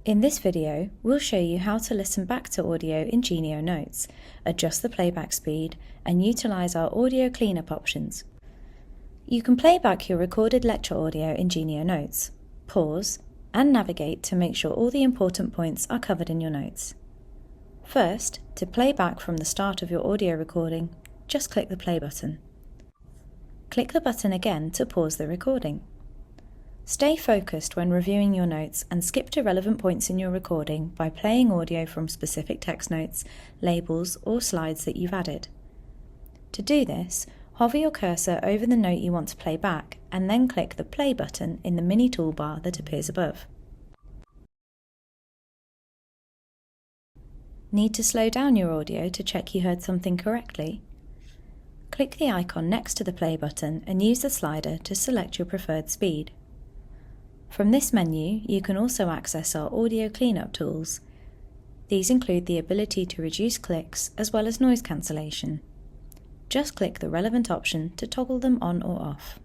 In this video, we'll show you how to listen back to audio in Genio Notes, adjust the playback speed, and utilise our audio cleanup options. You can play back your recorded lecture audio in Genio Notes, pause, and navigate to make sure all the important points are covered in your notes. First, to play back from the start of your audio recording, just click the play button. Click the button again to pause the recording. Stay focused when reviewing your notes and skip to relevant points in your recording by playing audio from specific text notes, labels, or slides that you've added. To do this, hover your cursor over the note you want to play back and then click the play button in the mini toolbar that appears above. Need to slow down your audio to check you heard something correctly? Click the icon next to the play button and use the slider to select your preferred speed. From this menu, you can also access our audio cleanup tools. These include the ability to reduce clicks as well as noise cancellation. Just click the relevant option to toggle them on or off.